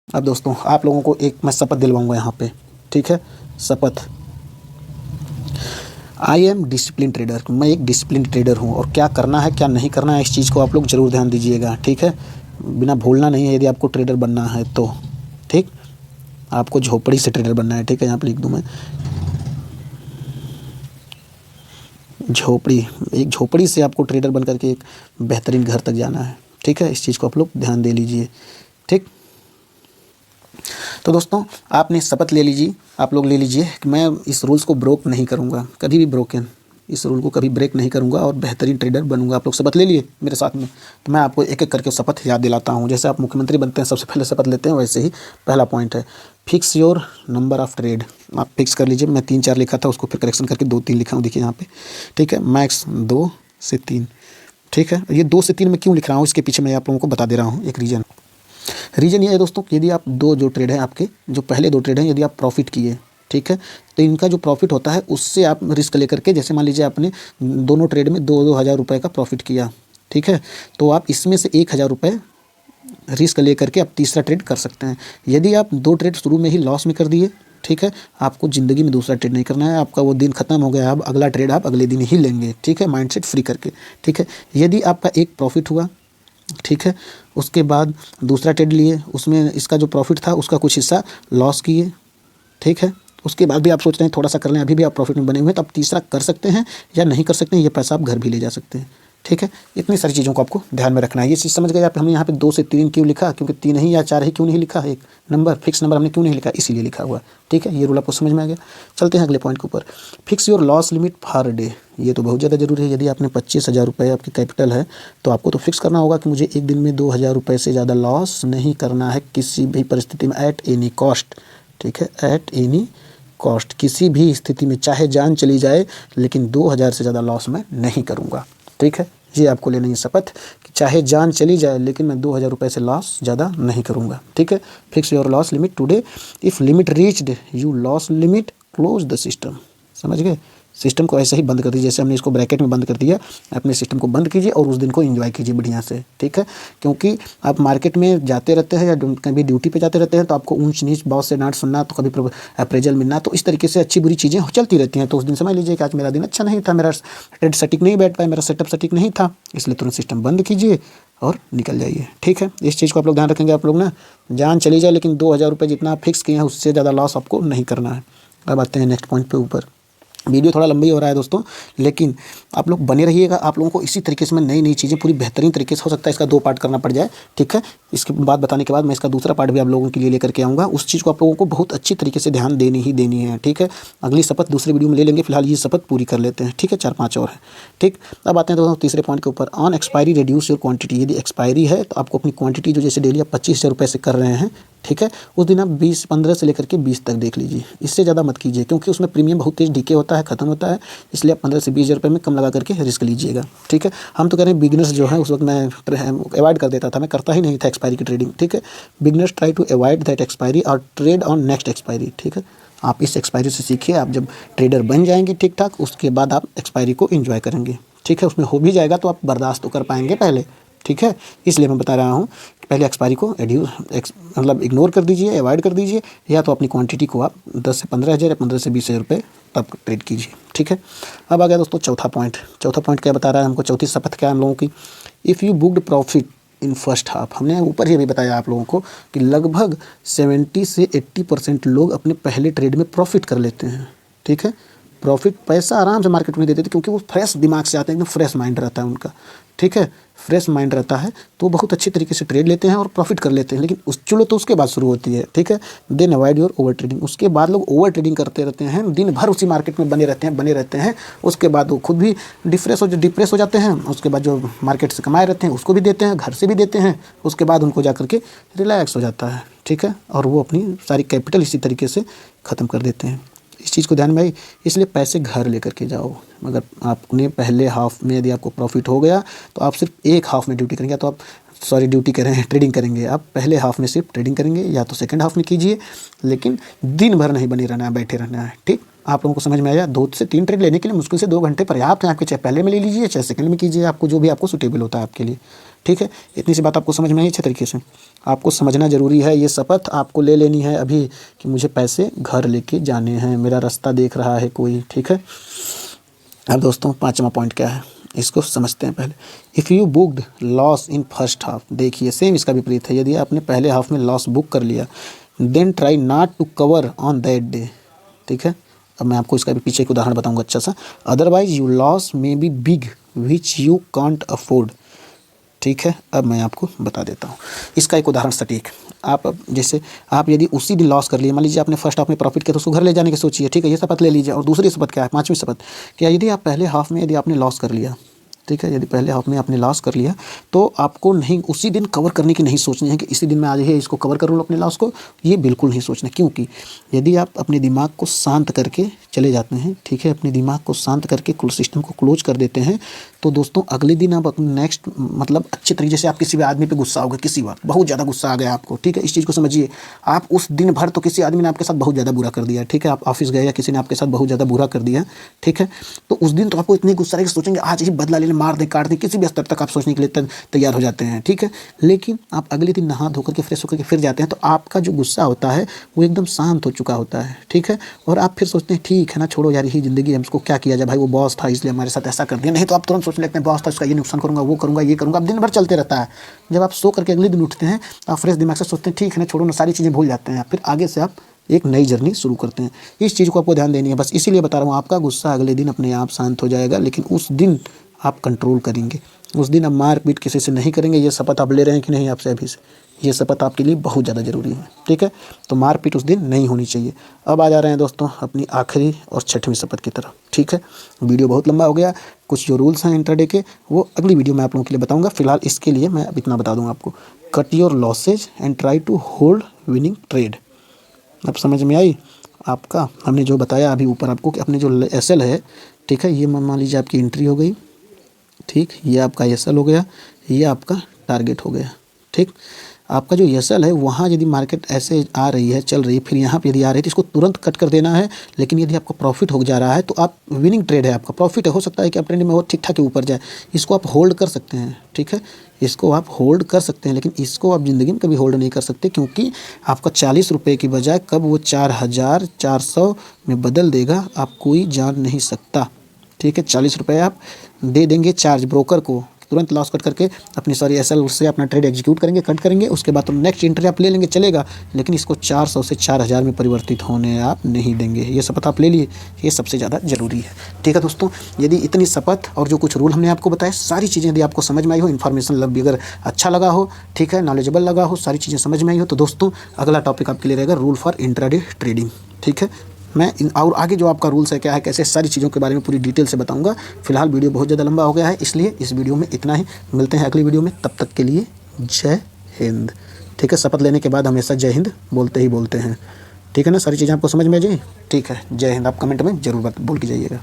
अब दोस्तों आप लोगों को एक मैं शपथ दिलवाऊंगा यहाँ पे, ठीक है। शपथ, आई एम डिसिप्लिन ट्रेडर, मैं एक डिसिप्लिन ट्रेडर हूँ और क्या करना है क्या नहीं करना है इस चीज़ को आप लोग ज़रूर ध्यान दीजिएगा, ठीक है। बिना भूलना नहीं है यदि आपको ट्रेडर बनना है तो, ठीक। आपको झोपड़ी से ट्रेडर बनना है, ठीक है। यहाँ पे लिख दूँ मैं झोपड़ी, एक झोपड़ी से आपको ट्रेडर बन करके एक बेहतरीन घर तक जाना है, ठीक है। इस चीज़ को आप लोग ध्यान दे लीजिए, ठीक। तो दोस्तों आपने शपथ ले लीजिए, आप लोग ले लीजिए कि मैं इस रूल्स को ब्रोक नहीं करूँगा, कभी भी ब्रोकन, इस रूल को कभी ब्रेक नहीं करूँगा और बेहतरीन ट्रेडर बनूंगा। आप लोग शपथ ले लिए मेरे साथ में, तो मैं आपको एक एक करके शपथ याद दिलाता हूँ। जैसे आप मुख्यमंत्री बनते हैं सबसे पहले शपथ लेते हैं, वैसे ही पहला पॉइंट है fix your number of trade. आप फिक्स कर लीजिए, मैं 3-4 लिखा था उसको फिर करेक्शन करके 2-3 लिखा हूँ, देखिए यहाँ पे, ठीक है। मैक्स 2 से 3, ठीक है। ये 2 से 3 मैं क्यों लिख रहा हूँ इसके पीछे मैं आप लोगों को बता दे रहा हूँ एक रीज़न ये है दोस्तों, यदि आप जो ट्रेड है आपके, जो पहले 2 ट्रेड हैं, यदि आप प्रॉफिट किए, ठीक है, तो इनका जो प्रॉफिट होता है उससे आप रिस्क लेकर के, जैसे मान लीजिए आपने दोनों ट्रेड में 2-2 हज़ार रुपये का प्रॉफिट किया, ठीक है, तो आप इसमें से 1,000 रुपये रिस्क लेकर के आप तीसरा ट्रेड कर सकते हैं। यदि आप 2 ट्रेड शुरू में ही लॉस में कर दिए, ठीक है, आपको ज़िंदगी में दूसरा ट्रेड नहीं करना है, आपका वो दिन खत्म हो गया, अब अगला ट्रेड आप अगले दिन ही लेंगे, ठीक है, माइंडसेट फ्री करके, ठीक है। यदि आपका एक प्रॉफिट हुआ, ठीक है, उसके बाद दूसरा ट्रेड लिए, उसमें इसका जो प्रॉफिट था उसका कुछ हिस्सा लॉस किए, ठीक है, उसके बाद भी आप सोच रहे हैं थोड़ा सा कर लें, अभी भी आप प्रॉफिट में बने हुए हैं, तो आप तीसरा कर सकते हैं या नहीं कर सकते हैं, ये पैसा आप घर भी ले जा सकते हैं, ठीक है। इतनी सारी चीज़ों को आपको ध्यान में रखना है। ये चीज़ समझ गए आप, हमने यहाँ पे 2 से 3 क्यों लिखा, क्योंकि 3 ही या 4 ही क्यों नहीं लिखा, एक नंबर फिक्स नंबर हमने क्यों नहीं लिखा, इसीलिए लिखा हुआ, ठीक है। ये रूल आपको समझ में आ गया। चलते हैं अगले पॉइंट के ऊपर, fix your loss limit per day. ये तो बहुत ज़्यादा ज़रूरी है। यदि आपने 25,000 रुपये आपकी कैपिटल है तो आपको तो फिक्स करना होगा कि मुझे एक दिन में 2,000 रुपये से ज़्यादा लॉस नहीं करना है किसी भी परिस्थिति में, एट एनी कॉस्ट, ठीक है, एट एनी कॉस्ट, किसी भी स्थिति में, चाहे जान चली जाए, लेकिन 2,000 से ज़्यादा लॉस मैं नहीं करूँगा, ठीक है। ये आपको लेनी है शपथ कि चाहे जान चली जाए लेकिन मैं 2,000 रुपये से लॉस ज़्यादा नहीं करूँगा, ठीक है। Fix your loss limit today, if limit reached you loss limit close the system. समझ गए, सिस्टम को ऐसे ही बंद कर दीजिए, जैसे हमने इसको ब्रैकेट में बंद कर दिया, अपने सिस्टम को बंद कीजिए और उस दिन को एंजॉय कीजिए बढ़िया से, ठीक है। क्योंकि आप मार्केट में जाते रहते हैं या कभी ड्यूटी पे जाते रहते हैं तो आपको ऊंच नीच बॉस से डांट सुनना, तो कभी अप्रेजल मिलना, तो इस तरीके से अच्छी बुरी चीज़ें चलती रहती हैं। तो उस दिन समझ लीजिए कि आज मेरा दिन अच्छा नहीं था, मेरा ट्रेड सटीक नहीं बैठ पाया, मेरा सेटअप सटीक नहीं था, इसलिए तुरंत सिस्टम बंद कीजिए और निकल जाइए, ठीक है। इस चीज़ को आप लोग ध्यान रखेंगे। आप लोग ना, जान चली जाए लेकिन 2,000 रुपये जितना आप फिक्स किए हैं उससे ज़्यादा लॉस आपको नहीं करना है। अब आते हैं नेक्स्ट पॉइंट पे ऊपर। वीडियो थोड़ा लंबी हो रहा है दोस्तों, लेकिन आप लोग बने रहिएगा। आप लोगों को इसी तरीके से मैं नई नई चीज़ें पूरी बेहतरीन तरीके से, हो सकता है इसका 2 पार्ट करना पड़ जाए, ठीक है। इसके बाद बताने के बाद मैं इसका दूसरा पार्ट भी आप लोगों के लिए लेकर के आऊँगा। उस चीज़ को आप लोगों को बहुत अच्छी तरीके से ध्यान देनी ही देनी है, ठीक है। अगली शपथ दूसरे वीडियो में ले लेंगे, फिलहाल ये शपथ पूरी कर लेते हैं, ठीक है। 4-5 और है, ठीक। अब आते हैं दोस्तों तीसरे पॉइंट के ऊपर, on expiry reduce your quantity. यदि एक्सपायरी है तो आपको अपनी क्वांटिटी जो जैसे डेली आप 25,000 रुपये से कर रहे हैं, ठीक है, उस दिन आप 15 से लेकर के 20 तक देख लीजिए, इससे ज़्यादा मत कीजिए, क्योंकि उसमें प्रीमियम बहुत तेज़ डीके होता है, खत्म होता है, इसलिए आप 15 से 20,000 रुपये में कम लगा करके रिस्क लीजिएगा, ठीक है। हम तो कह रहे हैं बिगनर्स जो है, उस वक्त मैं अवॉइड कर देता था, मैं करता ही नहीं था एक्सपायरी की ट्रेडिंग, ठीक है। Beginners try to avoid that expiry और ट्रेड ऑन नेक्स्ट एक्सपायरी, ठीक है। आप इस एक्सपायरी से सीखिए, आप जब ट्रेडर बन जाएंगे ठीक ठाक, उसके बाद आप एक्सपायरी को एंजॉय करेंगे, ठीक है। उसमें हो भी जाएगा तो आप बर्दाश्त तो कर पाएंगे पहले, ठीक है। इसलिए मैं बता रहा हूँ कि पहले एक्सपायरी को मतलब इग्नोर कर दीजिए, अवॉइड कर दीजिए, या तो अपनी क्वांटिटी को आप 10 से 15,000 या 15 से 20,000 रुपये तब ट्रेड कीजिए, ठीक है। अब आ गया दोस्तों चौथा पॉइंट। चौथा पॉइंट क्या बता रहा है हमको, चौथी शपथ क्या है हम लोगों की, if you booked profit in first half. हमने ऊपर ही भी बताया आप लोगों को कि लगभग 70 से 80% लोग अपने पहले ट्रेड में प्रॉफिट कर लेते हैं, ठीक है। प्रॉफिट पैसा आराम से मार्केट में दे देते हैं, क्योंकि वो फ्रेश दिमाग से आते हैं, एकदम फ्रेश माइंड रहता है उनका, ठीक है। फ्रेश माइंड रहता है तो बहुत अच्छी तरीके से ट्रेड लेते हैं और प्रॉफिट कर लेते हैं। लेकिन उस चलो तो उसके बाद शुरू होती है, ठीक है। Then avoid your over trading. उसके बाद लोग ओवर ट्रेडिंग करते रहते हैं, दिन भर उसी मार्केट में बने रहते हैं। उसके बाद वो खुद भी डिप्रेस हो जाते हैं। उसके बाद जो मार्केट से कमाए रहते हैं उसको भी देते हैं, घर से भी देते हैं। उसके बाद उनको जा करके रिलैक्स हो जाता है, ठीक है, और वो अपनी सारी कैपिटल इसी तरीके से ख़त्म कर देते हैं। इस चीज़ को ध्यान में आई, इसलिए पैसे घर लेकर के जाओ। अगर आपने पहले हाफ में यदि आपको प्रॉफिट हो गया तो आप सिर्फ एक हाफ में ड्यूटी करेंगे, तो आप ड्यूटी करें, ट्रेडिंग करेंगे। आप पहले हाफ में सिर्फ ट्रेडिंग करेंगे, या तो सेकंड हाफ में कीजिए, लेकिन दिन भर नहीं बने रहना है, बैठे रहना है, ठीक। आप लोगों को समझ में आया। 2 से 3 ट्रेड लेने के लिए मुश्किल से 2 घंटे पर्याप्त है आपके, चाहे पहले में ले लीजिए चाहे सेकंड में कीजिए, आपको जो भी आपको सूटेबल होता है आपके लिए, ठीक है, इतनी सी बात आपको समझ में आई अच्छे तरीके से। आपको समझना ज़रूरी है, ये शपथ आपको ले लेनी है अभी कि मुझे पैसे घर लेके जाने हैं, मेरा रास्ता देख रहा है कोई, ठीक है। अब दोस्तों 5वां पॉइंट क्या है, इसको समझते हैं पहले। If you booked loss in first half, देखिए सेम इसका विपरीत है, यदि आपने पहले हाफ में लॉस बुक कर लिया, then try not to cover on that day, ठीक है। अब मैं आपको इसका भी पीछे एक उदाहरण बताऊंगा अच्छा सा। Otherwise you loss may be big which you can't afford, ठीक है। अब मैं आपको बता देता हूँ इसका एक उदाहरण सटीक। आप जैसे आप यदि उसी दिन लॉस कर लिए, मान लीजिए आपने फर्स्ट हाफ में प्रॉफिट किया तो उसको घर ले जाने की सोचिए, ठीक है, ये शपथ ले लीजिए। और दूसरी शपथ क्या है, 5वीं शपथ, क्या यदि आप पहले हाफ में यदि आपने लॉस कर लिया, ठीक है, यदि पहले हाफ में आपने लॉस कर लिया तो आपको नहीं उसी दिन कवर करने की नहीं सोचनी है कि इसी दिन मैं आज ही इसको कवर कर लूँ अपने लॉस को, ये बिल्कुल नहीं सोचना। क्योंकि यदि आप अपने दिमाग को शांत करके चले जाते हैं, ठीक है, अपने दिमाग को शांत करके कुल सिस्टम को क्लोज कर देते हैं, तो दोस्तों अगले दिन आप अपने नेक्स्ट मतलब अच्छे तरीके से आप किसी भी आदमी पे गुस्सा होगा, किसी बात बहुत ज़्यादा गुस्सा आ गया आपको, ठीक है, इस चीज़ को समझिए। आप उस दिन भर तो किसी आदमी ने आपके साथ बहुत ज़्यादा बुरा कर दिया, ठीक है, आप ऑफिस गए या किसी ने आपके साथ बहुत ज़्यादा बुरा कर दिया, ठीक है, तो उस दिन तो आपको इतनी गुस्सा है कि सोचेंगे आज ही बदला लेने, मार दें, काट दें, किसी भी स्तर तक आप सोचने के लिए तैयार हो जाते हैं, ठीक है। लेकिन आप अगले दिन नहा धोकर के फ्रेश होकर के फिर जाते हैं तो आपका जो गुस्सा होता है वो एकदम शांत हो चुका होता है, ठीक है। और आप फिर सोचते हैं ठीक है ना, छोड़ो यार यही ज़िंदगी है, इसको क्या किया जाए, भाई वो बॉस था इसलिए हमारे साथ ऐसा कर दिया, नहीं तो आप तुरंत सोच लेते हैं बॉस था इसका ये नुकसान करूँगा, वो करूँगा, ये करूँगा, अब दिन भर चलते रहता है। जब आप सो करके अगले दिन उठते हैं तो आप फ्रेश दिमाग से सोचते हैं ठीक है ना, छोड़ो ना, सारी चीज़ें भूल जाते हैं, फिर आगे से आप एक नई जर्नी शुरू करते हैं। इस चीज़ को आपको ध्यान देनी है, बस इसीलिए बता रहा हूँ। आपका गुस्सा अगले दिन अपने आप शांत हो जाएगा, लेकिन उस दिन आप कंट्रोल करेंगे, उस दिन आप मारपीट किसी से नहीं करेंगे। ये शपथ आप ले रहे हैं कि नहीं आपसे अभी से, ये शपथ आपके लिए बहुत ज़्यादा ज़रूरी है, ठीक है। तो मारपीट उस दिन नहीं होनी चाहिए। अब आ जा रहे हैं दोस्तों अपनी आखिरी और 6वीं शपथ की तरफ, ठीक है। वीडियो बहुत लंबा हो गया, कुछ जो रूल्स हैं इंट्राडे के वो अगली वीडियो में आप लोगों के लिए बताऊँगा। फिलहाल इसके लिए मैं अब इतना बता दूँगा आपको, cut your losses and try to hold winning trade. अब समझ में आई आपका, हमने जो बताया अभी ऊपर आपको कि अपने जो एसएल है, ठीक है, ये मान लीजिए आपकी एंट्री हो गई, ठीक, ये आपका एसएल हो गया, ये आपका टारगेट हो गया, ठीक। आपका जो एसएल है वहाँ यदि मार्केट ऐसे आ रही है, चल रही है, फिर यहाँ पे यदि आ रही है तो इसको तुरंत कट कर देना है। लेकिन यदि आपका प्रॉफिट हो जा रहा है तो आप विनिंग ट्रेड है, आपका प्रॉफिट है, हो सकता है कि आप ट्रेंड में और ठीक ठाक ऊपर जाए, इसको आप होल्ड कर सकते हैं, ठीक है, इसको आप होल्ड कर सकते हैं। लेकिन इसको आप ज़िंदगी में कभी होल्ड नहीं कर सकते, क्योंकि आपका 40 रुपये की बजाय कब वो 4400 में बदल देगा आप कोई जान नहीं सकता, ठीक है। 40 रुपये आप दे देंगे चार्ज ब्रोकर को, तुरंत लॉस कट करके अपनी एसएल से अपना ट्रेड एग्जीक्यूट करेंगे, कट करेंगे, उसके बाद तो नेक्स्ट एंट्री आप ले लेंगे, चलेगा। लेकिन इसको 400 से 4000 में परिवर्तित होने आप नहीं देंगे। ये शपथ आप ले लिए, ये सबसे ज़्यादा ज़रूरी है, ठीक है दोस्तों। यदि इतनी शपथ और जो कुछ रूल हमने आपको बताए, सारी चीज़ें यदि आपको समझ में आई हो, इन्फॉर्मेशन लग भी अगर अच्छा लगा हो, ठीक है, नॉलेजेबल लगा हो, सारी चीज़ें समझ में आई हो, तो दोस्तों अगला टॉपिक आपके लिए रहेगा रूल फॉर इंट्राडे ट्रेडिंग, ठीक है। मैं और आगे जो आपका रूल्स है क्या है कैसे, सारी चीज़ों के बारे में पूरी डिटेल से बताऊंगा। फिलहाल वीडियो बहुत ज़्यादा लंबा हो गया है, इसलिए इस वीडियो में इतना ही। मिलते हैं अगली वीडियो में, तब तक के लिए जय हिंद, ठीक है। शपथ लेने के बाद हमेशा जय हिंद बोलते ही बोलते हैं, ठीक है ना। सारी चीज़ें आपको समझ में आ जाए, ठीक है। जय हिंद आप कमेंट में ज़रूर बोल के जाइएगा।